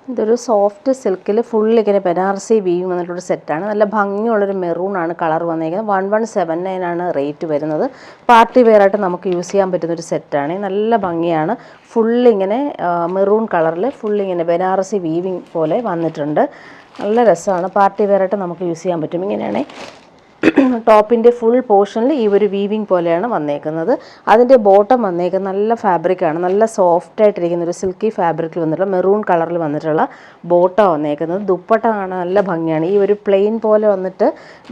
ഇതൊരു സോഫ്റ്റ് സിൽക്കിൽ ഫുൾ ഇങ്ങനെ ബനാറസി വീവ് വന്നിട്ടൊരു സെറ്റാണ്. നല്ല ഭംഗിയുള്ളൊരു മെറൂണാണ് കളർ വന്നിരിക്കുന്നത്. 1179 ആണ് റേറ്റ് വരുന്നത്. പാർട്ടി വെയർ ആയിട്ട് നമുക്ക് യൂസ് ചെയ്യാൻ പറ്റുന്നൊരു സെറ്റാണ്. നല്ല ഭംഗിയാണ്. ഫുള്ളിങ്ങനെ മെറൂൺ കളറിൽ ഫുള്ളിങ്ങനെ ബനാറസി വീവിങ് പോലെ വന്നിട്ടുണ്ട്. നല്ല രസമാണ്. പാർട്ടി വെയർ ആയിട്ട് നമുക്ക് യൂസ് ചെയ്യാൻ പറ്റും. ഇങ്ങനെയാണ് ടോപ്പിൻ്റെ ഫുൾ പോർഷനിൽ ഈ ഒരു വീവിങ് പോലെയാണ് വന്നേക്കുന്നത്. അതിൻ്റെ ബോട്ടം വന്നേക്കുന്നത് നല്ല ഫാബ്രിക്കാണ്. നല്ല സോഫ്റ്റായിട്ടിരിക്കുന്ന ഒരു സിൽക്കി ഫാബ്രിക്കിൽ വന്നിട്ടുള്ള മെറൂൺ കളറിൽ വന്നിട്ടുള്ള ബോട്ടം വന്നേക്കുന്നത്. ദുപ്പട്ട കാണാൻ നല്ല ഭംഗിയാണ്. ഈ ഒരു പ്ലെയിൻ പോലെ വന്നിട്ട്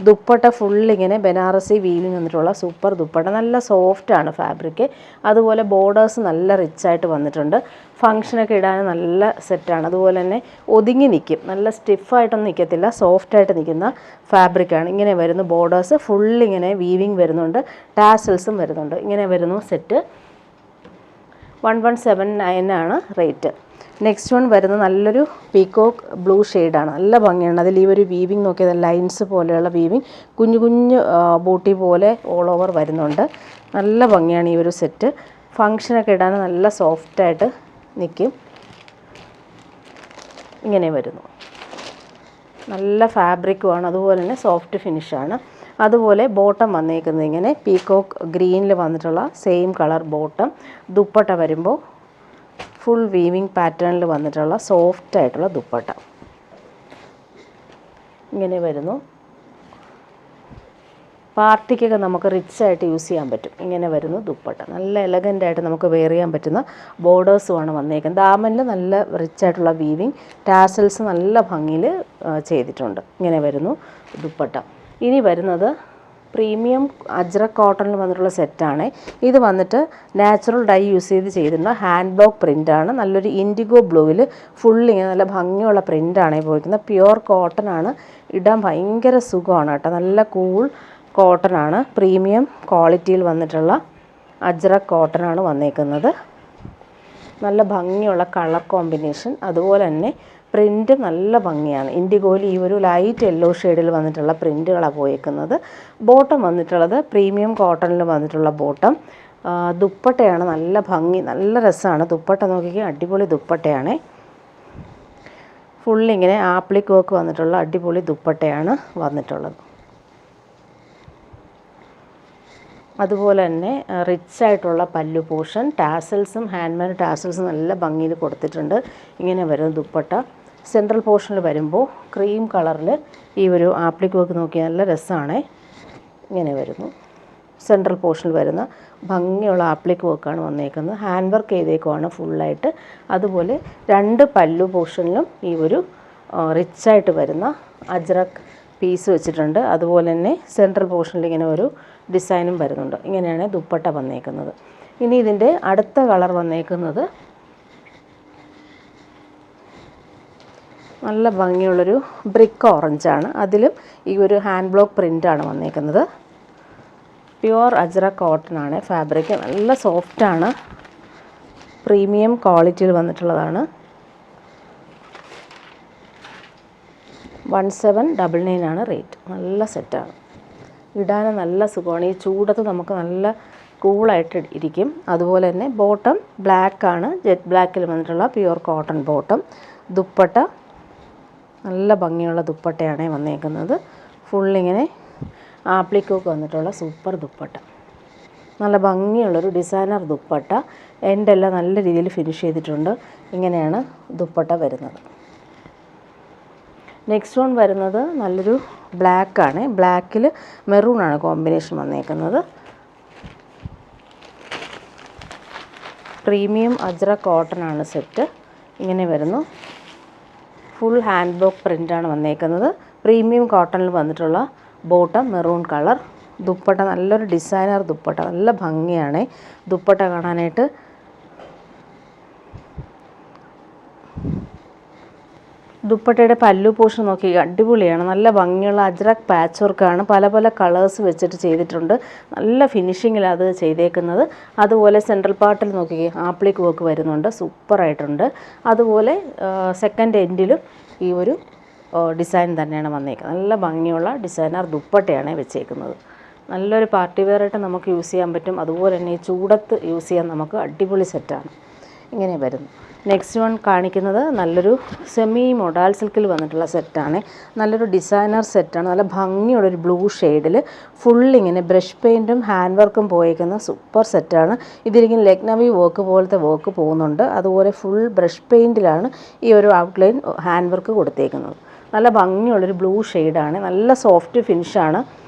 ദുപ്പട്ട ഫുള്ളിങ്ങനെ ബനാറസി വീവിങ് വന്നിട്ടുള്ള സൂപ്പർ ദുപ്പട്ട. നല്ല സോഫ്റ്റാണ് ഫാബ്രിക്ക്. അതുപോലെ ബോർഡേഴ്സ് നല്ല റിച്ചായിട്ട് വന്നിട്ടുണ്ട്. ഫങ്ഷനൊക്കെ ഇടാൻ നല്ല സെറ്റാണ്. അതുപോലെ തന്നെ ഒതുങ്ങി നിൽക്കും. നല്ല സ്റ്റിഫായിട്ടൊന്നും നിൽക്കത്തില്ല. സോഫ്റ്റായിട്ട് നിൽക്കുന്ന ഫാബ്രിക്കാണ്. ഇങ്ങനെ വരുന്നു ബോർഡേഴ്സ് ഫുള്ളിങ്ങനെ വീവിങ് വരുന്നുണ്ട്. ടാസൽസും വരുന്നുണ്ട്. ഇങ്ങനെ വരുന്നു സെറ്റ്. 1179 ആണ് റേറ്റ്. നെക്സ്റ്റ് വൺ വരുന്നത് നല്ലൊരു പീക്കോക്ക് ബ്ലൂ ഷെയ്ഡാണ്. നല്ല ഭംഗിയാണ്. അതിൽ ഈ ഒരു വീവിങ് നോക്കിയത് ലൈൻസ് പോലെയുള്ള വീവിങ് കുഞ്ഞു കുഞ്ഞു ബൂട്ടി പോലെ ഓൾ ഓവർ വരുന്നുണ്ട്. നല്ല ഭംഗിയാണ് ഈ ഒരു സെറ്റ്. ഫങ്ഷനൊക്കെ ഇടാൻ നല്ല സോഫ്റ്റായിട്ട് നിൽക്കും. ഇങ്ങനെ വരുന്നു. നല്ല ഫാബ്രിക്കുമാണ്. അതുപോലെ തന്നെ സോഫ്റ്റ് ഫിനിഷാണ്. അതുപോലെ ബോട്ടം വന്നേക്കുന്നത് ഇങ്ങനെ പീക്കോക്ക് ഗ്രീനിൽ വന്നിട്ടുള്ള സെയിം കളർ ബോട്ടം. ദുപ്പട്ട വരുമ്പോൾ ഫുൾ വീവിങ് പാറ്റേണിൽ വന്നിട്ടുള്ള സോഫ്റ്റായിട്ടുള്ള ദുപ്പട്ട. ഇങ്ങനെ വരുന്നു. പാർട്ടിക്കൊക്കെ നമുക്ക് റിച്ചായിട്ട് യൂസ് ചെയ്യാൻ പറ്റും. ഇങ്ങനെ വരുന്നു ദുപ്പട്ട. നല്ല എലഗൻ്റായിട്ട് നമുക്ക് വെയർ ചെയ്യാൻ പറ്റുന്ന ബോർഡേഴ്സുമാണ് വന്നേക്കുന്നത്. ദാമനിൽ നല്ല റിച്ചായിട്ടുള്ള വീവിങ്, ടാസൽസ് നല്ല ഭംഗിയിൽ ചെയ്തിട്ടുണ്ട്. ഇങ്ങനെ വരുന്നു ദുപ്പട്ട. ഇനി വരുന്നത് പ്രീമിയം അജ്രക് കോട്ടണിൽ വന്നിട്ടുള്ള സെറ്റാണ്. ഇത് വന്നിട്ട് നാച്ചുറൽ ഡൈ യൂസ് ചെയ്തിട്ടുള്ള ഹാൻഡ് ബ്ലോക്ക് പ്രിൻ്റാണ്. നല്ലൊരു ഇൻഡിഗോ ബ്ലൂവിൽ ഫുള്ളിങ്ങനെ നല്ല ഭംഗിയുള്ള പ്രിൻ്റാണ് പോയിരിക്കുന്നത്. പ്യുവർ കോട്ടൺ ആണ്. ഇടാൻ ഭയങ്കര സുഖമാണ് കേട്ടോ. നല്ല കൂൾ കോട്ടൺ ആണ്. പ്രീമിയം ക്വാളിറ്റിയിൽ വന്നിട്ടുള്ള അജ്രക് കോട്ടൺ ആണ് വന്നേക്കുന്നത്. നല്ല ഭംഗിയുള്ള കളർ കോമ്പിനേഷൻ. അതുപോലെ തന്നെ പ്രിൻ്റ് നല്ല ഭംഗിയാണ്. ഇൻഡിഗോയിൽ ഈ ഒരു ലൈറ്റ് യെല്ലോ ഷെയ്ഡിൽ വന്നിട്ടുള്ള പ്രിൻ്റുകളാണ് പോയേക്കുന്നത്. ബോട്ടം വന്നിട്ടുള്ളത് പ്രീമിയം കോട്ടണിൽ വന്നിട്ടുള്ള ബോട്ടം. ദുപ്പട്ടയാണ് നല്ല ഭംഗി. നല്ല രസമാണ് ദുപ്പട്ട. നോക്കിക്കാൻ അടിപൊളി ദുപ്പട്ടയാണ്. ഫുള്ളിങ്ങനെ ആപ്ലിക് വർക്ക് വന്നിട്ടുള്ള അടിപൊളി ദുപ്പട്ടയാണ് വന്നിട്ടുള്ളത്. അതുപോലെ തന്നെ റിച്ചായിട്ടുള്ള പല്ലു പോർഷൻ, ടാസൽസും ഹാൻഡ്മേഡ് ടാസൽസും നല്ല ഭംഗിയിൽ കൊടുത്തിട്ടുണ്ട്. ഇങ്ങനെ വരും ദുപ്പട്ട. സെൻട്രൽ പോർഷനിൽ വരുമ്പോൾ ക്രീം കളറിൽ ഈ ഒരു ആപ്ലിക് വർക്ക് നോക്കിയാൽ നല്ല രസമാണ്. ഇങ്ങനെ വരുന്നു. സെൻട്രൽ പോർഷനിൽ വരുന്ന ഭംഗിയുള്ള ആപ്ലിക് വർക്കാണ് വന്നേക്കുന്നത്. ഹാൻഡ് വർക്ക് ചെയ്തേക്കുവാണ് ഫുള്ളായിട്ട്. അതുപോലെ രണ്ട് പല്ലു പോർഷനിലും ഈ ഒരു റിച്ചായിട്ട് വരുന്ന അജ്രക് പീസ് വെച്ചിട്ടുണ്ട്. അതുപോലെ തന്നെ സെൻട്രൽ പോർഷനിൽ ഇങ്ങനെ ഒരു ഡിസൈനും വരുന്നുണ്ട്. ഇങ്ങനെയാണ് ദുപ്പട്ട വന്നേക്കുന്നത്. ഇനി ഇതിൻ്റെ അടുത്ത കളർ വന്നേക്കുന്നത് നല്ല ഭംഗിയുള്ളൊരു ബ്രിക്ക് ഓറഞ്ചാണ്. അതിലും ഈ ഒരു ഹാൻഡ് ബ്ലോക്ക് പ്രിൻ്റാണ് വന്നേക്കുന്നത്. പ്യുവർ അജ്രക് കോട്ടൺ ആണ് ഫാബ്രിക്. നല്ല സോഫ്റ്റാണ്. പ്രീമിയം ക്വാളിറ്റിയിൽ വന്നിട്ടുള്ളതാണ്. 1799 ആണ് റേറ്റ്. നല്ല സെറ്റാണ്. ഇടാൻ നല്ല സുഖമാണ്. ഈ ചൂടത്ത് നമുക്ക് നല്ല കൂളായിട്ട് ഇരിക്കും. അതുപോലെ തന്നെ ബോട്ടം ബ്ലാക്കാണ്. ജെറ്റ് ബ്ലാക്കിൽ വന്നിട്ടുള്ള പ്യുവർ കോട്ടൺ ബോട്ടം. ദുപ്പട്ട നല്ല ഭംഗിയുള്ള ദുപ്പട്ടയാണ് വന്നേക്കുന്നത്. ഫുള്ളിങ്ങനെ ആപ്ലിക്കൊക്കെ വന്നിട്ടുള്ള സൂപ്പർ ദുപ്പട്ട. നല്ല ഭംഗിയുള്ളൊരു ഡിസൈനർ ദുപ്പട്ട. എൻഡെല്ലാം നല്ല രീതിയിൽ ഫിനിഷ് ചെയ്തിട്ടുണ്ട്. ഇങ്ങനെയാണ് ദുപ്പട്ട വരുന്നത്. നെക്സ്റ്റ് വൺ വരുന്നത് നല്ലൊരു ബ്ലാക്കാണ്. ബ്ലാക്കിൽ മെറൂണാണ് കോമ്പിനേഷൻ വന്നേക്കുന്നത്. പ്രീമിയം അജ്രക് കോട്ടൺ ആണ് സെറ്റ്. ഇങ്ങനെ വരുന്നു. ഫുൾ ഹാൻഡ് ബ്ലോക്ക് പ്രിൻ്റാണ് വന്നേക്കുന്നത്. പ്രീമിയം കോട്ടണിൽ വന്നിട്ടുള്ള ബോട്ടം മെറൂൺ കളർ. ദുപ്പട്ട നല്ലൊരു ഡിസൈനർ ദുപ്പട്ട. നല്ല ഭംഗിയാണ് ദുപ്പട്ട കാണാനായിട്ട്. ദുപ്പട്ടയുടെ പല്ലു പോർഷൻ നോക്കി അടിപൊളിയാണ്. നല്ല ഭംഗിയുള്ള അജ്രക് പാച്ച് വർക്കാണ്. പല പല കളേഴ്സ് വെച്ചിട്ട് ചെയ്തിട്ടുണ്ട്. നല്ല ഫിനിഷിങ്ങിലാണ് അത് ചെയ്തേക്കുന്നത്. അതുപോലെ സെൻട്രൽ പാർട്ടിൽ നോക്കി ആപ്ലിക് വർക്ക് വരുന്നുണ്ട്. സൂപ്പറായിട്ടുണ്ട്. അതുപോലെ സെക്കൻഡ് എൻഡിലും ഈ ഒരു ഡിസൈൻ തന്നെയാണ് വന്നേക്കുന്നത്. നല്ല ഭംഗിയുള്ള ഡിസൈനർ ദുപ്പട്ടയാണ് വെച്ചേക്കുന്നത്. നല്ലൊരു പാർട്ടി വെയറായിട്ട് നമുക്ക് യൂസ് ചെയ്യാൻ പറ്റും. അതുപോലെ തന്നെ ഈ ചൂടത്ത് യൂസ് ചെയ്യാൻ നമുക്ക് അടിപൊളി സെറ്റാണ്. ഇങ്ങനെ വരുന്നു. നെക്സ്റ്റ് വൺ കാണിക്കുന്നത് നല്ലൊരു സെമി മൊഡാൽ സിൽക്കിൽ വന്നിട്ടുള്ള സെറ്റാണ്. നല്ലൊരു ഡിസൈനർ സെറ്റാണ്. നല്ല ഭംഗിയുള്ളൊരു ബ്ലൂ ഷെയ്ഡിൽ ഫുള്ളിങ്ങനെ ബ്രഷ് പെയിൻറ്റും ഹാൻഡ് വർക്കും പോയേക്കുന്ന സൂപ്പർ സെറ്റാണ്. ഇതിരിക്കും ലക്നവി വർക്ക് പോലത്തെ വർക്ക് പോകുന്നുണ്ട്. അതുപോലെ ഫുൾ ബ്രഷ് പെയിൻറ്റിലാണ് ഈ ഒരു ഔട്ട്ലൈൻ ഹാൻഡ് വർക്ക് കൊടുത്തേക്കുന്നത്. നല്ല ഭംഗിയുള്ളൊരു ബ്ലൂ ഷെയ്ഡാണ്. നല്ല സോഫ്റ്റ് ഫിനിഷാണ്.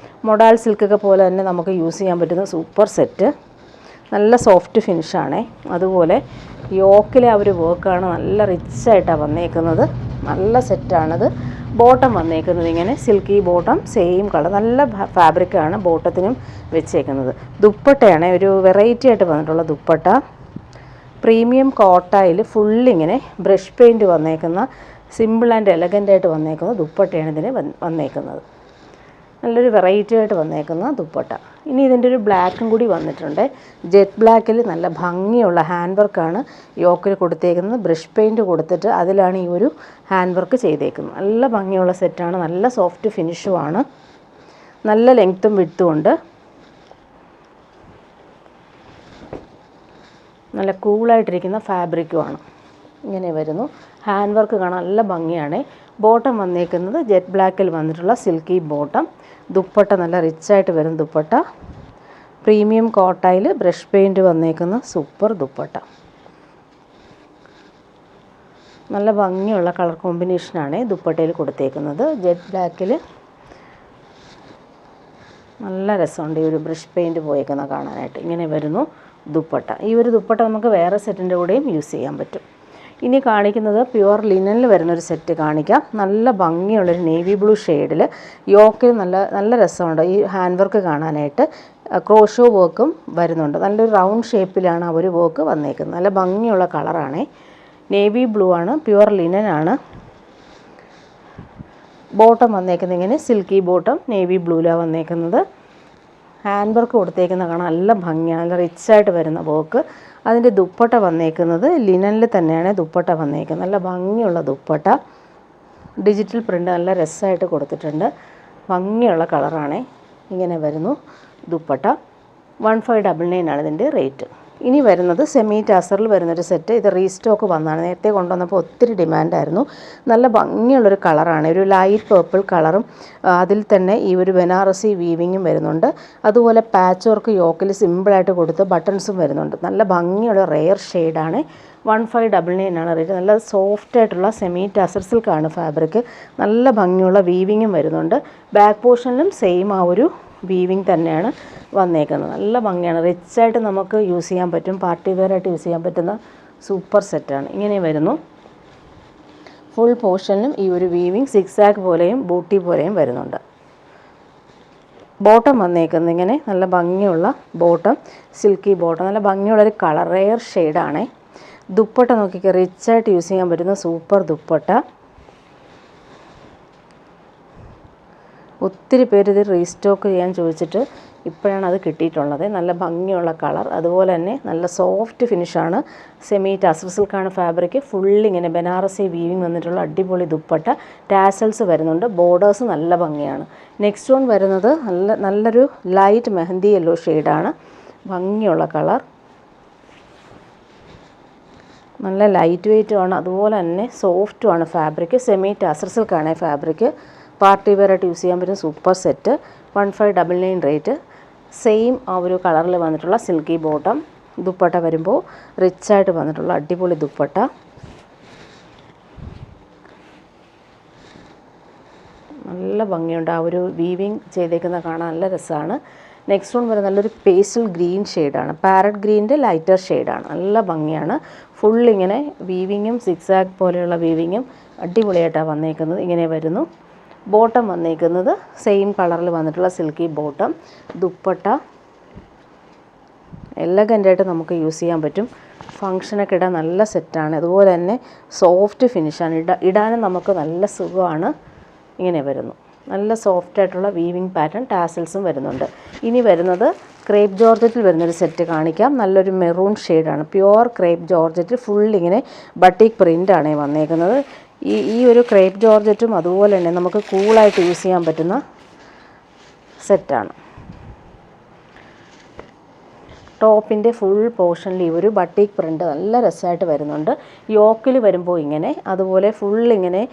മൊഡാൽ സിൽക്കൊക്കെ പോലെ തന്നെ നമുക്ക് യൂസ് ചെയ്യാൻ പറ്റുന്ന സൂപ്പർ സെറ്റ്. നല്ല സോഫ്റ്റ് ഫിനിഷാണ്. അതുപോലെ യോക്കിലെ ആ ഒരു വർക്കാണ് നല്ല റിച്ചായിട്ടാണ് വന്നേക്കുന്നത്. നല്ല സെറ്റാണത്. ബോട്ടം വന്നേക്കുന്നത് ഇങ്ങനെ സിൽക്കി ബോട്ടം, സെയിം കളർ, നല്ല ഫാബ്രിക്കാണ് ബോട്ടത്തിനും വെച്ചേക്കുന്നത്. ദുപ്പട്ടയാണ് ഒരു വെറൈറ്റി ആയിട്ട് വന്നിട്ടുള്ള ദുപ്പട്ട. പ്രീമിയം കോട്ടായിൽ ഫുള്ളിങ്ങനെ ബ്രഷ് പെയിൻറ്റ് വന്നേക്കുന്ന സിമ്പിൾ ആൻഡ് എലഗൻ്റായിട്ട് വന്നേക്കുന്ന ദുപ്പട്ടയാണ് ഇതിന് വന്നേക്കുന്നത്. നല്ലൊരു വെറൈറ്റി ആയിട്ട് വന്നേക്കുന്ന ദുപ്പട്ട. ഇനി ഇതിൻ്റെ ഒരു ബ്ലാക്കും കൂടി വന്നിട്ടുണ്ട്. ജെറ്റ് ബ്ലാക്കിൽ നല്ല ഭംഗിയുള്ള ഹാൻഡ് വർക്കാണ് യോക്കിൽ കൊടുത്തേക്കുന്നത്. ബ്രഷ് പെയിൻറ്റ് കൊടുത്തിട്ട് അതിലാണ് ഈ ഒരു ഹാൻഡ് വർക്ക് ചെയ്തേക്കുന്നത്. നല്ല ഭംഗിയുള്ള സെറ്റാണ്. നല്ല സോഫ്റ്റ് ഫിനിഷുമാണ്. നല്ല ലെങ്ത്തും വിഡ്ത്തും ഉണ്ട്. നല്ല കൂളായിട്ടിരിക്കുന്ന ഫാബ്രിക്കുമാണ്. ഇങ്ങനെ വരുന്നു. ഹാൻഡ് വർക്ക് കാണാൻ നല്ല ഭംഗിയാണ്. ബോട്ടം വന്നേക്കുന്നത് ജെറ്റ് ബ്ലാക്കിൽ വന്നിട്ടുള്ള സിൽക്കി ബോട്ടം. ദുപ്പട്ട നല്ല റിച്ചായിട്ട് വരും ദുപ്പട്ട. പ്രീമിയം കോട്ടായിൽ ബ്രഷ് പെയിൻറ്റ് വന്നേക്കുന്ന സൂപ്പർ ദുപ്പട്ട. നല്ല ഭംഗിയുള്ള കളർ കോമ്പിനേഷനാണ് ദുപ്പട്ടയിൽ കൊടുത്തേക്കുന്നത്. ജെറ്റ് ബ്ലാക്കിൽ നല്ല രസമുണ്ട് ഈ ഒരു ബ്രഷ് പെയിൻറ്റ് പോയേക്കുന്ന കാണാനായിട്ട്. ഇങ്ങനെ വരുന്നു ദുപ്പട്ട. ഈ ഒരു ദുപ്പട്ട നമുക്ക് വേറെ സെറ്റിൻ്റെ കൂടെയും യൂസ് ചെയ്യാൻ പറ്റും. ഇനി കാണിക്കുന്നത് പ്യുവർ ലിനനിൽ വരുന്നൊരു സെറ്റ് കാണിക്കാം. നല്ല ഭംഗിയുള്ളൊരു നേവി ബ്ലൂ ഷെയ്ഡിൽ യോക്കിൽ നല്ല രസമുണ്ട് ഈ ഹാൻഡ് വർക്ക് കാണാനായിട്ട്. ക്രോഷോ വർക്കും വരുന്നുണ്ട്. നല്ലൊരു റൗണ്ട് ഷേപ്പിലാണ് ആ ഒരു വർക്ക് വന്നേക്കുന്നത്. നല്ല ഭംഗിയുള്ള കളറാണ്. നേവി ബ്ലൂ ആണ്, പ്യുവർ ലിനനാണ്. ബോട്ടം വന്നേക്കുന്നത് ഇങ്ങനെ സിൽക്കി ബോട്ടം നേവി ബ്ലൂലാണ് വന്നേക്കുന്നത്. ഹാൻഡ് വർക്ക് കൊടുത്തേക്കുന്ന കാണാൻ നല്ല ഭംഗിയാണ്. നല്ല റിച്ചായിട്ട് വരുന്ന വർക്ക്. അതിൻ്റെ ദുപ്പട്ട വന്നേക്കുന്നത് ലിനനിൽ തന്നെയാണ് ദുപ്പട്ട വന്നേക്കുന്നത്. നല്ല ഭംഗിയുള്ള ദുപ്പട്ട. ഡിജിറ്റൽ പ്രിൻ്റ് നല്ല രസമായിട്ട് കൊടുത്തിട്ടുണ്ട്. ഭംഗിയുള്ള കളറാണ്. ഇങ്ങനെ വരുന്നു ദുപ്പട്ട. 1599 ആണ് ഇതിൻ്റെ റേറ്റ്. ഇനി വരുന്നത് സെമി ടാസറിൽ വരുന്നൊരു സെറ്റ്. ഇത് റീസ്റ്റോക്ക് വന്നതാണ്. നേരത്തെ കൊണ്ടുവന്നപ്പോൾ ഒത്തിരി ഡിമാൻഡായിരുന്നു. നല്ല ഭംഗിയുള്ളൊരു കളറാണ്. ഒരു ലൈറ്റ് പേർപ്പിൾ കളറും അതിൽ തന്നെ ഈ ഒരു ബനാറസി വീവിങ്ങും വരുന്നുണ്ട്. അതുപോലെ പാച്ച് വർക്ക് യോക്കിൽ സിമ്പിളായിട്ട് കൊടുത്ത് ബട്ടൺസും വരുന്നുണ്ട്. നല്ല ഭംഗിയുള്ള റെയർ ഷെയ്ഡാണ്. 1599 ആണ് റേറ്റ്. നല്ല സോഫ്റ്റായിട്ടുള്ള സെമി ടാസർ സിൽക്കാണ് ഫാബ്രിക്. നല്ല ഭംഗിയുള്ള വീവിങ്ങും വരുന്നുണ്ട്. ബാക്ക് പോർഷനിലും സെയിം ആ ഒരു വീവിങ് തന്നെയാണ് വന്നേക്കുന്നത്. നല്ല ഭംഗിയാണ്. റിച്ചായിട്ട് നമുക്ക് യൂസ് ചെയ്യാൻ പറ്റും. പാർട്ടി വെയറായിട്ട് യൂസ് ചെയ്യാൻ പറ്റുന്ന സൂപ്പർ സെറ്റാണ്. ഇങ്ങനെ വരുന്നു. ഫുൾ പോർഷനിലും ഈ ഒരു വീവിങ് സിക്സാക്ക് പോലെയും ബൂട്ടി പോലെയും വരുന്നുണ്ട്. ബോട്ടം വന്നേക്കുന്നത് ഇങ്ങനെ നല്ല ഭംഗിയുള്ള ബോട്ടം, സിൽക്കി ബോട്ടം. നല്ല ഭംഗിയുള്ളൊരു കളർ, റെയർ ഷെയ്ഡാണ്. ദുപ്പട്ട നോക്കിക്കുക, റിച്ചായിട്ട് യൂസ് ചെയ്യാൻ പറ്റുന്ന സൂപ്പർ ദുപ്പട്ട. ഒത്തിരി പേര് ഇത് റീസ്റ്റോക്ക് ചെയ്യാൻ ചോദിച്ചിട്ട് ഇപ്പോഴാണ് അത് കിട്ടിയിട്ടുള്ളത്. നല്ല ഭംഗിയുള്ള കളർ, അതുപോലെ തന്നെ നല്ല സോഫ്റ്റ് ഫിനിഷാണ്. സെമി ടാസർ സിൽക്കാണ് ഫാബ്രിക്. ഫുള്ളിങ്ങനെ ബനാറസി വീവിങ് വന്നിട്ടുള്ള അടിപൊളി ദുപ്പട്ട. ടാസൽസ് വരുന്നുണ്ട്. ബോർഡേഴ്സ് നല്ല ഭംഗിയാണ്. നെക്സ്റ്റ് വൺ വരുന്നത് നല്ലൊരു ലൈറ്റ് മെഹന്തി യെല്ലോ ഷെയ്ഡാണ്. ഭംഗിയുള്ള കളർ. നല്ല ലൈറ്റ് വെയ്റ്റുമാണ്, അതുപോലെ തന്നെ സോഫ്റ്റുമാണ് ഫാബ്രിക്. സെമി ടാസർ സിൽക്കാണ് ഫാബ്രിക്. പാർട്ടി വെയറായിട്ട് യൂസ് ചെയ്യാൻ പറ്റുന്ന സൂപ്പർ സെറ്റ്. 1599 റേറ്റ്. സെയിം ആ ഒരു കളറിൽ വന്നിട്ടുള്ള സിൽക്കി ബോട്ടം. ദുപ്പട്ട വരുമ്പോൾ റിച്ചായിട്ട് വന്നിട്ടുള്ള അടിപൊളി ദുപ്പട്ട. നല്ല ഭംഗിയുണ്ട്. ആ ഒരു വീവിങ് ചെയ്തേക്കുന്ന കാണാൻ നല്ല രസമാണ്. നെക്സ്റ്റ് വൺ വരുന്നത് നല്ലൊരു പേസ്റ്റൽ ഗ്രീൻ ഷെയ്ഡാണ്. പാരറ്റ് ഗ്രീൻ്റെ ലൈറ്റർ ഷെയ്ഡാണ്. നല്ല ഭംഗിയാണ്. ഫുള്ളിങ്ങനെ വീവിങ്ങും സിക്സാക്ക് പോലെയുള്ള വീവിങ്ങും അടിപൊളിയായിട്ടാണ് വന്നേക്കുന്നത്. ഇങ്ങനെ വരുന്നു. ബോട്ടം വന്നേക്കുന്നത് സെയിം കളറിൽ വന്നിട്ടുള്ള സിൽക്കി ബോട്ടം. ദുപ്പട്ട എലഗൻ്റായിട്ട് നമുക്ക് യൂസ് ചെയ്യാൻ പറ്റും. ഫങ്ഷനൊക്കെ ഇടാൻ നല്ല സെറ്റാണ്. അതുപോലെ തന്നെ സോഫ്റ്റ് ഫിനിഷാണ്. ഇടാനും നമുക്ക് നല്ല സുഖമാണ്. ഇങ്ങനെ വരുന്നു. നല്ല സോഫ്റ്റായിട്ടുള്ള വീവിങ് പാറ്റേൺ. ടാസൽസും വരുന്നുണ്ട്. ഇനി വരുന്നത് ക്രേപ്പ് ജോർജറ്റിൽ വരുന്നൊരു സെറ്റ് കാണിക്കാം. നല്ലൊരു മെറൂൺ ഷെയ്ഡാണ്. പ്യുവർ ക്രേപ്പ് ജോർജറ്റിൽ ഫുള്ളിങ്ങനെ ബട്ടിക് പ്രിൻ്റാണ് വന്നേക്കുന്നത്. ഈ ഒരു ക്രേപ്പ് ജോർജറ്റും അതുപോലെ തന്നെ നമുക്ക് കൂളായിട്ട് യൂസ് ചെയ്യാൻ പറ്റുന്ന സെറ്റാണ്. ടോപ്പിൻ്റെ ഫുൾ പോർഷനിൽ ഈ ഒരു ബട്ടീക്ക് പ്രിൻ്റ് നല്ല രസമായിട്ട് വരുന്നുണ്ട്. യോക്കിൽ വരുമ്പോൾ ഇങ്ങനെ, അതുപോലെ ഫുൾ ഇങ്ങനെ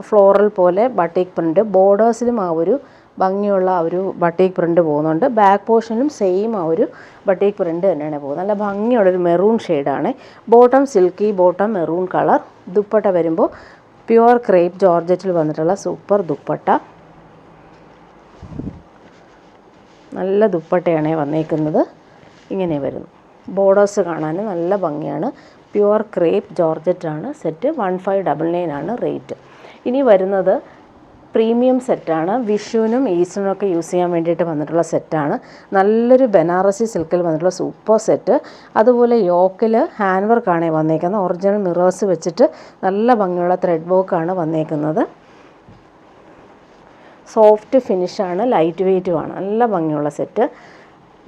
ഫ്ലോറൽ പോലെ ബട്ടീക്ക് പ്രിൻ്റ്, ബോർഡേഴ്സിലും ആ ഒരു ഭംഗിയുള്ള ആ ഒരു ബട്ടീക്ക് പ്രിൻ്റ് പോകുന്നുണ്ട്. ബാക്ക് പോർഷനിലും സെയിം ആ ഒരു ബട്ടീക്ക് പ്രിൻ്റ് തന്നെയാണ് പോകുന്നത്. നല്ല ഭംഗിയുള്ളൊരു മെറൂൺ ഷെയ്ഡാണ്. Bottom silky bottom maroon colour. Dupatta വരുമ്പോൾ പ്യുവർ ക്രേപ്പ് ജോർജറ്റിൽ വന്നിട്ടുള്ള സൂപ്പർ ദുപ്പട്ട. നല്ല ദുപ്പട്ടയാണ് വന്നേക്കുന്നത്. ഇങ്ങനെ വരുന്നു. ബോർഡേഴ്സ് കാണാൻ നല്ല ഭംഗിയാണ്. Pure crepe ജോർജറ്റാണ്. സെറ്റ് 1599 ആണ് റേറ്റ്. ഇനി വരുന്നത് പ്രീമിയം സെറ്റാണ്. വിഷുവിനും ഈസ്റ്ററിനും ഒക്കെ യൂസ് ചെയ്യാൻ വേണ്ടിയിട്ട് വന്നിട്ടുള്ള സെറ്റാണ്. നല്ലൊരു ബനാറസി സിൽക്കിൽ വന്നിട്ടുള്ള സൂപ്പർ സെറ്റ്. അതുപോലെ യോക്കിൽ ഹാൻഡ് വർക്കാണ് വന്നേക്കുന്നത്. ഒറിജിനൽ മിറേഴ്സ് വെച്ചിട്ട് നല്ല ഭംഗിയുള്ള ത്രെഡ് വർക്കാണ് വന്നേക്കുന്നത്. സോഫ്റ്റ് ഫിനിഷാണ്, ലൈറ്റ് വെയ്റ്റുമാണ്. നല്ല ഭംഗിയുള്ള സെറ്റ്.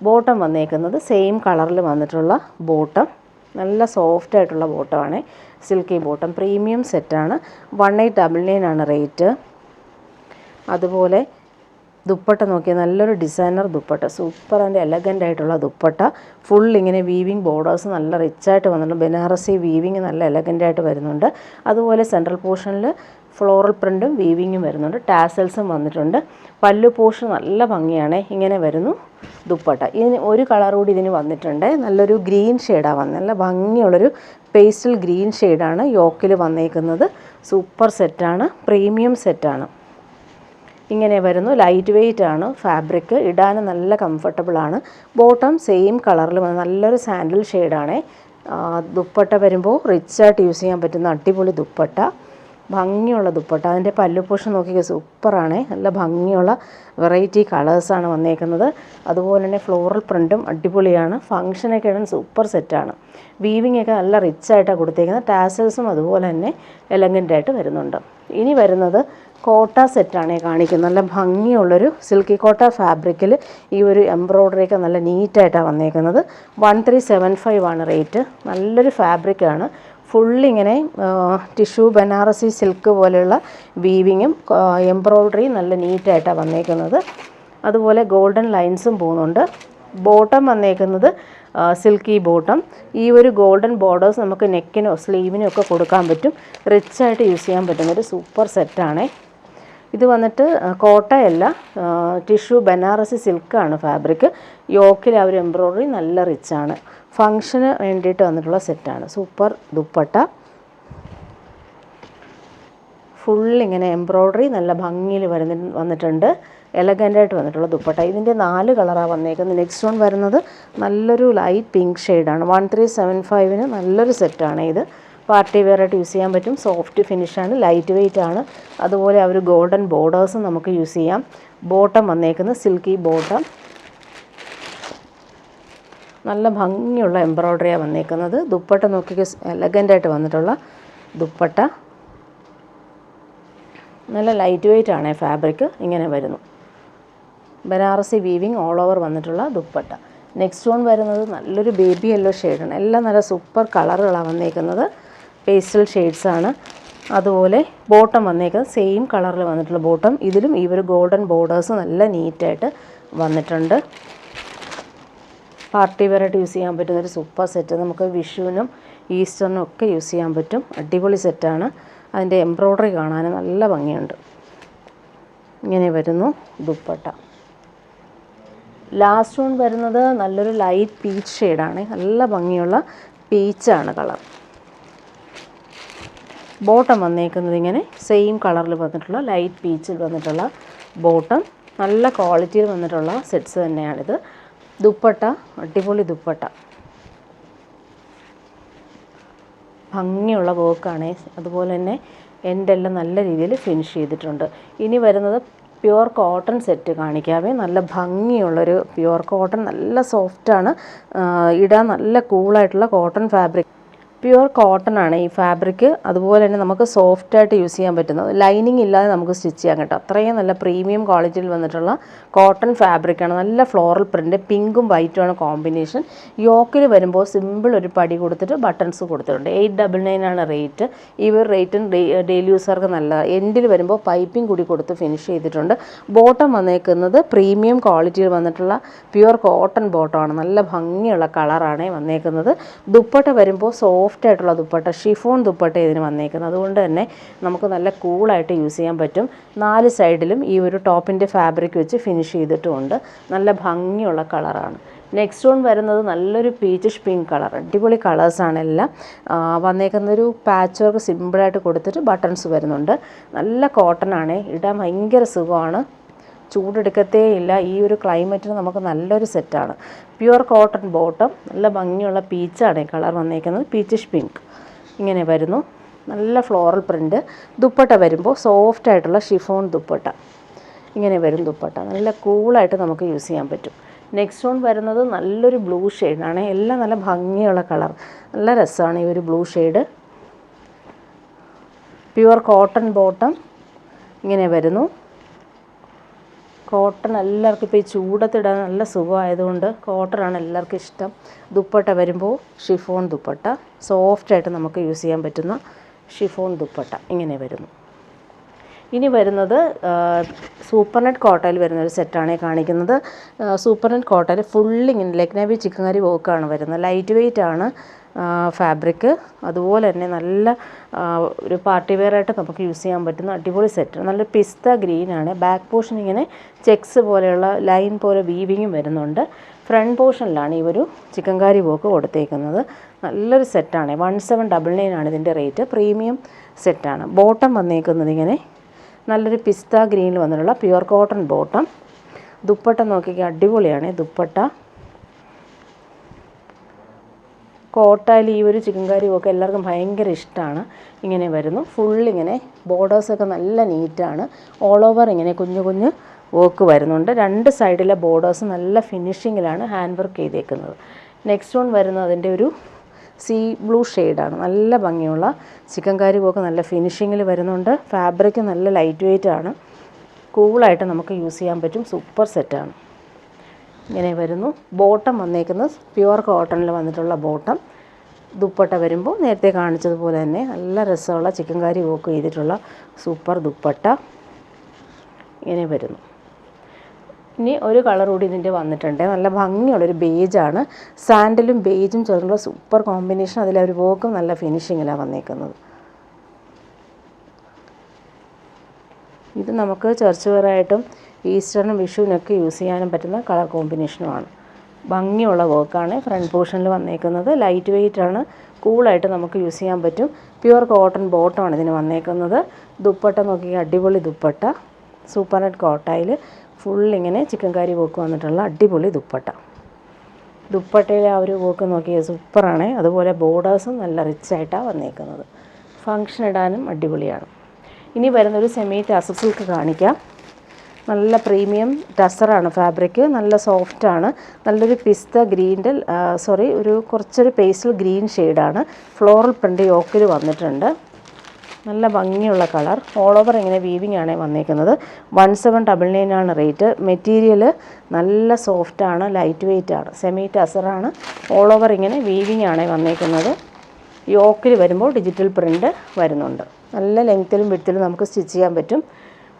ബോട്ടം വന്നേക്കുന്നത് സെയിം കളറിൽ വന്നിട്ടുള്ള ബോട്ടം. നല്ല സോഫ്റ്റ് ആയിട്ടുള്ള ബോട്ടമാണ്. Silky bottom. പ്രീമിയം സെറ്റാണ്. 1899 ആണ് റേറ്റ്. അതുപോലെ ദുപ്പട്ട നോക്കിയാൽ നല്ലൊരു designer dupatta, super and elegant ആയിട്ടുള്ള ദുപ്പട്ട. ഫുൾ ഇങ്ങനെ വീവിങ് ബോർഡേഴ്സ് നല്ല റിച്ചായിട്ട് വന്നിട്ടുണ്ട്. ബനാറസി വീവിങ് നല്ല എലഗൻ്റായിട്ട് വരുന്നുണ്ട്. അതുപോലെ സെൻട്രൽ പോർഷനിൽ ഫ്ലോറൽ പ്രിൻറ്റും വീവിങ്ങും വരുന്നുണ്ട്. ടാസൽസും വന്നിട്ടുണ്ട്. പല്ലു പോർഷൻ നല്ല ഭംഗിയാണ്. ഇങ്ങനെ വരുന്നു ദുപ്പട്ട. ഇതിന് ഒരു കളർ കൂടി ഇതിന് വന്നിട്ടുണ്ട്. നല്ലൊരു ഗ്രീൻ ഷെയ്ഡാണ് വന്നത്. നല്ല ഭംഗിയുള്ളൊരു പേസ്റ്റൽ ഗ്രീൻ ഷെയ്ഡാണ് യോക്കിൽ വന്നേക്കുന്നത്. സൂപ്പർ സെറ്റാണ്. പ്രീമിയം സെറ്റാണ്. ഇങ്ങനെ വരുന്നു. ലൈറ്റ് വെയ്റ്റ് ആണ് ഫാബ്രിക്. ഇടാൻ നല്ല കംഫർട്ടബിളാണ്. ബോട്ടം സെയിം കളറിൽ നല്ലൊരു സാൻഡിൽ ഷെയ്ഡാണ്. ദുപ്പട്ട വരുമ്പോൾ റിച്ചായിട്ട് യൂസ് ചെയ്യാൻ പറ്റുന്ന അടിപൊളി ദുപ്പട്ട. ഭംഗിയുള്ള ദുപ്പട്ട. അതിൻ്റെ പല്ലു പോർഷൻ നോക്കിയാൽ സൂപ്പറാണ്. നല്ല ഭംഗിയുള്ള വെറൈറ്റി കളേഴ്സാണ് വന്നേക്കുന്നത്. അതുപോലെ തന്നെ ഫ്ലോറൽ പ്രിൻറ്റും അടിപൊളിയാണ്. ഫങ്ഷനൊക്കെ ഇടാൻ സൂപ്പർ സെറ്റാണ്. വീവിങ് ഒക്കെ നല്ല റിച്ചായിട്ടാണ് കൊടുത്തേക്കുന്നത്. ടാസൽസും അതുപോലെ തന്നെ എലഗൻ്റായിട്ട് വരുന്നുണ്ട്. ഇനി വരുന്നത് കോട്ട സെറ്റാണ് കാണിക്കുന്നത്. നല്ല ഭംഗിയുള്ളൊരു സിൽക്കി കോട്ട ഫാബ്രിക്കിൽ ഈ ഒരു എംബ്രോയ്ഡറിയൊക്കെ നല്ല നീറ്റായിട്ടാണ് വന്നേക്കുന്നത്. 1375 ആണ് റേറ്റ്. നല്ലൊരു ഫാബ്രിക്കാണ്. ഫുള്ളിങ്ങനെ ടിഷ്യൂ ബനാറസി സിൽക്ക് പോലെയുള്ള വീവിങ്ങും എംബ്രോയ്ഡറിയും നല്ല നീറ്റായിട്ടാണ് വന്നേക്കുന്നത്. അതുപോലെ ഗോൾഡൻ ലൈൻസും പോകുന്നുണ്ട്. ബോട്ടം വന്നേക്കുന്നത് സിൽക്കി ബോട്ടം. ഈ ഒരു ഗോൾഡൻ ബോർഡേഴ്സ് നമുക്ക് നെക്കിനോ സ്ലീവിനോ ഒക്കെ കൊടുക്കാൻ പറ്റും. റിച്ചായിട്ട് യൂസ് ചെയ്യാൻ പറ്റുന്നൊരു സൂപ്പർ സെറ്റാണ്. ഇത് വന്നിട്ട് കോട്ടയല്ല, ടിഷ്യൂ ബനാറസി സിൽക്കാണ് ഫാബ്രിക്. യോക്കിൽ ആ ഒരു എംബ്രോയ്ഡറി നല്ല റിച്ചാണ്. ഫങ്ഷന് വേണ്ടിയിട്ട് വന്നിട്ടുള്ള സെറ്റാണ്. സൂപ്പർ ദുപ്പട്ട. ഫുള്ളിങ്ങനെ എംബ്രോയ്ഡറി നല്ല ഭംഗിയിൽ വന്നിട്ടുണ്ട്. എലഗൻ്റായിട്ട് വന്നിട്ടുള്ള ദുപ്പട്ട. ഇതിൻ്റെ 4 കളറാണ് വന്നേക്കുന്നത്. നെക്സ്റ്റ് വൺ വരുന്നത് നല്ലൊരു ലൈറ്റ് പിങ്ക് ഷെയ്ഡാണ്. 1375 നല്ലൊരു സെറ്റാണ് ഇത്. പാർട്ടി വെയറായിട്ട് യൂസ് ചെയ്യാൻ പറ്റും. സോഫ്റ്റ് ഫിനിഷാണ്, ലൈറ്റ് വെയ്റ്റ് ആണ്. അതുപോലെ ആ ഒരു ഗോൾഡൻ ബോർഡേഴ്സും നമുക്ക് യൂസ് ചെയ്യാം. ബോട്ടം വന്നേക്കുന്നത് സിൽക്കി ബോട്ടം. നല്ല ഭംഗിയുള്ള എംബ്രോയ്ഡറിയാണ് വന്നേക്കുന്നത്. ദുപ്പട്ട നോക്കിയ എലഗൻ്റായിട്ട് വന്നിട്ടുള്ള ദുപ്പട്ട. നല്ല ലൈറ്റ് വെയ്റ്റ് ആണ് ഫാബ്രിക്. ഇങ്ങനെ വരുന്നു. ബനാറസി വീവിങ് ഓൾ ഓവർ വന്നിട്ടുള്ള ദുപ്പട്ട. നെക്സ്റ്റ് വൺ വരുന്നത് നല്ലൊരു ബേബി യെല്ലോ ഷെയ്ഡാണ്. എല്ലാം നല്ല സൂപ്പർ കളറുകളാണ് വന്നേക്കുന്നത്. പേസ്റ്റൽ ഷെയ്ഡ്സാണ്. അതുപോലെ ബോട്ടം വന്നേക്കുന്നത് സെയിം കളറിൽ വന്നിട്ടുള്ള ബോട്ടം. ഇതിലും ഈ ഒരു ഗോൾഡൻ ബോർഡേഴ്സ് നല്ല നീറ്റായിട്ട് വന്നിട്ടുണ്ട്. പാർട്ടി വെയറായിട്ട് യൂസ് ചെയ്യാൻ പറ്റുന്നൊരു സൂപ്പർ സെറ്റ്. നമുക്ക് വിഷുവിനും ഈസ്റ്ററിനും ഒക്കെ യൂസ് ചെയ്യാൻ പറ്റും. അടിപൊളി സെറ്റാണ്. അതിൻ്റെ എംബ്രോയ്ഡറി കാണാൻ നല്ല ഭംഗിയുണ്ട്. ഇങ്ങനെ വരുന്നു ദുപ്പട്ട. ലാസ്റ്റ് വൺ വരുന്നത് നല്ലൊരു ലൈറ്റ് പീച്ച് ഷെയ്ഡാണ്. നല്ല ഭംഗിയുള്ള പീച്ചാണ് കളർ. ബോട്ടം വന്നേക്കുന്നത് ഇങ്ങനെ സെയിം കളറിൽ വന്നിട്ടുള്ള ലൈറ്റ് പീച്ചിൽ വന്നിട്ടുള്ള ബോട്ടം. നല്ല ക്വാളിറ്റിയിൽ വന്നിട്ടുള്ള സെറ്റ്സ് തന്നെയാണിത്. ദുപ്പട്ട അടിപൊളി ദുപ്പട്ട. ഭംഗിയുള്ള വർക്കാണ്. അതുപോലെ തന്നെ എൻഡെല്ലാം നല്ല രീതിയിൽ ഫിനിഷ് ചെയ്തിട്ടുണ്ട്. ഇനി വരുന്നത് പ്യുവർ കോട്ടൺ സെറ്റ് കാണിക്കാവേ. നല്ല ഭംഗിയുള്ളൊരു പ്യുവർ കോട്ടൺ. നല്ല സോഫ്റ്റാണ്. ഇടാൻ നല്ല കൂളായിട്ടുള്ള കോട്ടൺ ഫാബ്രിക്. പ്യുവർ കോട്ടൺ ആണ് ഈ ഫാബ്രിക്. അതുപോലെ തന്നെ നമുക്ക് സോഫ്റ്റായിട്ട് യൂസ് ചെയ്യാൻ പറ്റുന്നത്, ലൈനിങ് ഇല്ലാതെ നമുക്ക് സ്റ്റിച്ച് ചെയ്യാൻ കേട്ടോ. അത്രയും നല്ല പ്രീമിയം ക്വാളിറ്റിയിൽ വന്നിട്ടുള്ള കോട്ടൺ ഫാബ്രിക്കാണ്. നല്ല ഫ്ലോറൽ പ്രിൻറ്റ്, പിങ്കും വൈറ്റും ആണ് കോമ്പിനേഷൻ. യോക്കിൽ വരുമ്പോൾ സിമ്പിൾ ഒരു പടി കൊടുത്തിട്ട് ബട്ടൺസ് കൊടുത്തിട്ടുണ്ട്. 899 ആണ് റേറ്റ്. ഈ ഒരു റേറ്റും ഡെയിലി യൂസർക്ക് നല്ല. എൻഡിൽ വരുമ്പോൾ പൈപ്പിംഗ് കൂടി കൊടുത്ത് ഫിനിഷ് ചെയ്തിട്ടുണ്ട്. ബോട്ടം വന്നേക്കുന്നത് പ്രീമിയം ക്വാളിറ്റിയിൽ വന്നിട്ടുള്ള പ്യുവർ കോട്ടൺ ബോട്ടമാണ്. നല്ല ഭംഗിയുള്ള കളറാണ് വന്നേക്കുന്നത്. ദുപ്പട്ട വരുമ്പോൾ സോഫ്റ്റ് ആയിട്ടുള്ള ദുപ്പട്ട, ഷിഫോൺ ദുപ്പട്ട ഇതിന് വന്നേക്കുന്നത്. അതുകൊണ്ട് തന്നെ നമുക്ക് നല്ല കൂളായിട്ട് യൂസ് ചെയ്യാൻ പറ്റും. 4 സൈഡിലും ഈ ഒരു ടോപ്പിൻ്റെ ഫാബ്രിക് വെച്ച് ഫിനിഷ് ചെയ്തിട്ടുമുണ്ട്. നല്ല ഭംഗിയുള്ള കളറാണ്. നെക്സ്റ്റ് വൺ വരുന്നത് നല്ലൊരു പീച്ചിഷ് പിങ്ക് കളർ. അടിപൊളി കളേഴ്സാണ് എല്ലാം. വന്നേക്കുന്നൊരു പാച്ച് വർക്ക് സിമ്പിളായിട്ട് കൊടുത്തിട്ട് ബട്ടൺസ് വരുന്നുണ്ട്. നല്ല കോട്ടൺ ആണ്, ഇടാൻ ഭയങ്കര സുഖമാണ്, ചൂടെടുക്കത്തേ ഇല്ല. ഈ ഒരു ക്ലൈമറ്റിന് നമുക്ക് നല്ലൊരു സെറ്റാണ്. പ്യുവർ കോട്ടൺ ബോട്ടം, നല്ല ഭംഗിയുള്ള പീച്ചാണ് ഈ കളർ വന്നേക്കുന്നത്. പീച്ചിഷ് പിങ്ക് ഇങ്ങനെ വരുന്നു. നല്ല ഫ്ലോറൽ പ്രിൻറ്റ്. ദുപ്പട്ട വരുമ്പോൾ സോഫ്റ്റ് ആയിട്ടുള്ള ഷിഫോൺ ദുപ്പട്ട ഇങ്ങനെ വരും. ദുപ്പട്ട നല്ല കൂളായിട്ട് നമുക്ക് യൂസ് ചെയ്യാൻ പറ്റും. നെക്സ്റ്റ് വൺ വരുന്നത് നല്ലൊരു ബ്ലൂ ഷെയ്ഡാണ്. എല്ലാം നല്ല ഭംഗിയുള്ള കളർ, നല്ല രസമാണ് ഈ ഒരു blue shade. Pure cotton bottom ഇങ്ങനെ വരുന്നു. കോട്ടൺ എല്ലാവർക്കും ഇപ്പോൾ ഈ ചൂടത്തിടാൻ നല്ല സുഖമായതുകൊണ്ട് കോട്ടണാണ് എല്ലാവർക്കും ഇഷ്ടം. ദുപ്പട്ട വരുമ്പോൾ ഷിഫോൺ ദുപ്പട്ട, സോഫ്റ്റായിട്ട് നമുക്ക് യൂസ് ചെയ്യാൻ പറ്റുന്ന ഷിഫോൺ ദുപ്പട്ട ഇങ്ങനെ വരുന്നു. ഇനി വരുന്നത് സൂപ്പർ നെറ്റ് കോട്ടയിൽ വരുന്നൊരു സെറ്റാണ് കാണിക്കുന്നത്. സൂപ്പർ നെറ്റ് കോട്ടയിൽ ഫുള്ള് ഇങ്ങനെ ലക്നവി ചിക്കൻകറി വർക്കാണ് വരുന്നത്. ലൈറ്റ് വെയ്റ്റ് ആണ് ഫാബ്രിക്. അതുപോലെ തന്നെ നല്ല ഒരു പാർട്ടി വെയറായിട്ട് നമുക്ക് യൂസ് ചെയ്യാൻ പറ്റുന്ന അടിപൊളി സെറ്റ്. നല്ല പിസ്ത ഗ്രീനാണ്. ബാക്ക് പോർഷൻ ഇങ്ങനെ ചെക്സ് പോലെയുള്ള ലൈൻ പോലെ വീവിങ്ങും വരുന്നുണ്ട്. ഫ്രണ്ട് പോർഷനിലാണ് ഈ ഒരു ചിക്കൻകാരി വർക്ക് കൊടുത്തേക്കുന്നത്. നല്ലൊരു സെറ്റാണ്. 1799 ആണ് ഇതിൻ്റെ റേറ്റ്. പ്രീമിയം സെറ്റാണ്. ബോട്ടം വന്നേക്കുന്നത് ഇങ്ങനെ നല്ലൊരു പിസ്ത ഗ്രീനിൽ വന്നിട്ടുള്ള പ്യുവർ കോട്ടൺ ബോട്ടം. ദുപ്പട്ട നോക്കിയാൽ അടിപൊളിയാണ് ദുപ്പട്ട. കോട്ടയിൽ ഈ ഒരു ചിക്കൻകാരി ഒക്കെ എല്ലാവർക്കും ഭയങ്കര ഇഷ്ടമാണ്. ഇങ്ങനെ വരുന്നു. ഫുള്ളിങ്ങനെ ബോർഡേഴ്സൊക്കെ നല്ല നീറ്റാണ്. ഓൾ ഓവർ ഇങ്ങനെ കുഞ്ഞു കുഞ്ഞു വർക്ക് വരുന്നുണ്ട്. 2 സൈഡിലെ ബോർഡേഴ്സ് നല്ല ഫിനിഷിങ്ങിലാണ് ഹാൻഡ് വർക്ക് ചെയ്തേക്കുന്നത്. നെക്സ്റ്റ് വൺ വരുന്നത് അതിൻ്റെ ഒരു സീ ബ്ലൂ ഷെയ്ഡാണ്. നല്ല ഭംഗിയുള്ള ചിക്കൻകാരി വർക്ക് നല്ല ഫിനിഷിങ്ങിൽ വരുന്നുണ്ട്. ഫാബ്രിക് നല്ല ലൈറ്റ് വെയ്റ്റ് ആണ്. കൂളായിട്ട് നമുക്ക് യൂസ് ചെയ്യാൻ പറ്റും. സൂപ്പർ സെറ്റാണ്. ഇങ്ങനെ വരുന്നു. ബോട്ടം വന്നേക്കുന്നത് പ്യുവർ കോട്ടണിൽ വന്നിട്ടുള്ള ബോട്ടം. ദുപ്പട്ട വരുമ്പോൾ നേരത്തെ കാണിച്ചതുപോലെ തന്നെ നല്ല രസമുള്ള ചിക്കൻകാരി വർക്ക് ചെയ്തിട്ടുള്ള സൂപ്പർ ദുപ്പട്ട ഇങ്ങനെ വരുന്നു. ഇനി ഒരു കളർ കൂടി ഇതിൻ്റെ വന്നിട്ടുണ്ട്. നല്ല ഭംഗിയുള്ളൊരു ബേജാണ്. സാൻഡലും ബേജും ചേർന്നുള്ള സൂപ്പർ കോമ്പിനേഷൻ. അതിലെ ഒരു വർക്കും നല്ല ഫിനിഷിങ്ങിലാണ് വന്നേക്കുന്നത്. ഇത് നമുക്ക് ചർച്ച് വെയറായിട്ടും ഈസ്റ്ററിനും വിഷുവിനൊക്കെ യൂസ് ചെയ്യാനും പറ്റുന്ന കളർ കോമ്പിനേഷനുമാണ്. ഭംഗിയുള്ള വർക്കാണ് ഫ്രണ്ട് പോർഷനിൽ വന്നേക്കുന്നത്. ലൈറ്റ് വെയ്റ്റ് ആണ്. കൂളായിട്ട് നമുക്ക് യൂസ് ചെയ്യാൻ പറ്റും. പ്യുവർ കോട്ടൺ ബോട്ടമാണ് ഇതിന് വന്നേക്കുന്നത്. ദുപ്പട്ട നോക്കിയാൽ അടിപൊളി ദുപ്പട്ട. സൂപ്പർ നെറ്റ് കോട്ടയിൽ ഫുള്ളിങ്ങനെ ചിക്കൻകാരി വർക്ക് വന്നിട്ടുള്ള അടിപൊളി ദുപ്പട്ട. ദുപ്പട്ടയിലെ ആ ഒരു വർക്ക് നോക്കിയാൽ സൂപ്പറാണ്. അതുപോലെ ബോർഡേഴ്സും നല്ല റിച്ചായിട്ടാണ് വന്നേക്കുന്നത്. ഫങ്ഷൻ ഇടാനും അടിപൊളിയാണ്. ഇനി വരുന്നൊരു സെമി ടസർ സിൽക്ക് കാണിക്കാം. നല്ല പ്രീമിയം ടസറാണ് ഫാബ്രിക്. നല്ല സോഫ്റ്റാണ്. നല്ലൊരു പിസ്ത ഗ്രീൻ്റെ ഒരു കുറച്ചൊരു പേസ്റ്റൽ ഗ്രീൻ ഷെയ്ഡാണ്. ഫ്ലോറൽ പ്രിൻ്റ് യോക്കിൽ വന്നിട്ടുണ്ട്. നല്ല ഭംഗിയുള്ള കളർ. ഓൾ ഓവർ ഇങ്ങനെ വീവിങ് ആണ് വന്നേക്കുന്നത്. 1799 ആണ് റേറ്റ്. മെറ്റീരിയൽ നല്ല സോഫ്റ്റാണ്, ലൈറ്റ് വെയ്റ്റ് ആണ്, സെമി ടസറാണ്. ഓൾ ഓവർ ഇങ്ങനെ വീവിങ് ആണ് വന്നേക്കുന്നത്. യോക്കിൽ വരുമ്പോൾ ഡിജിറ്റൽ പ്രിൻ്റ് വരുന്നുണ്ട്. നല്ല ലെങ്ത്തിലും വിഡ്ത്തിലും നമുക്ക് സ്റ്റിച്ച് ചെയ്യാൻ പറ്റും.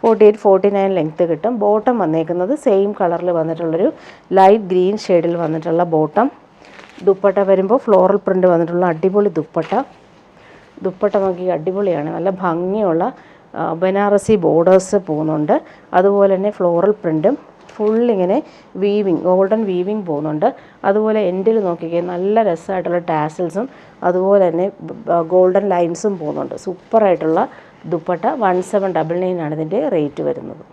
48-49 ലെങ്ത്ത് കിട്ടും. ബോട്ടം വന്നേക്കുന്നത് സെയിം കളറിൽ വന്നിട്ടുള്ളൊരു ലൈറ്റ് ഗ്രീൻ ഷെയ്ഡിൽ വന്നിട്ടുള്ള ബോട്ടം. ദുപ്പട്ട വരുമ്പോൾ ഫ്ലോറൽ പ്രിൻ്റ് വന്നിട്ടുള്ള അടിപൊളി ദുപ്പട്ട. ദുപ്പട്ട നോക്കി അടിപൊളിയാണ്. നല്ല ഭംഗിയുള്ള ബനാറസി ബോർഡേഴ്സ് പോകുന്നുണ്ട്. അതുപോലെ തന്നെ ഫ്ലോറൽ പ്രിൻറ്റും ഫുള്ളിങ്ങനെ വീവിങ്, ഗോൾഡൻ വീവിങ് പോകുന്നുണ്ട്. അതുപോലെ എൻഡിൽ നോക്കിക്കേ നല്ല രസമായിട്ടുള്ള ടാസിൽസും അതുപോലെ തന്നെ ഗോൾഡൻ ലൈൻസും പോകുന്നുണ്ട്. സൂപ്പറായിട്ടുള്ള ദുപ്പട്ട. 1799 ആണ് ഇതിൻ്റെ റേറ്റ് വരുന്നത്.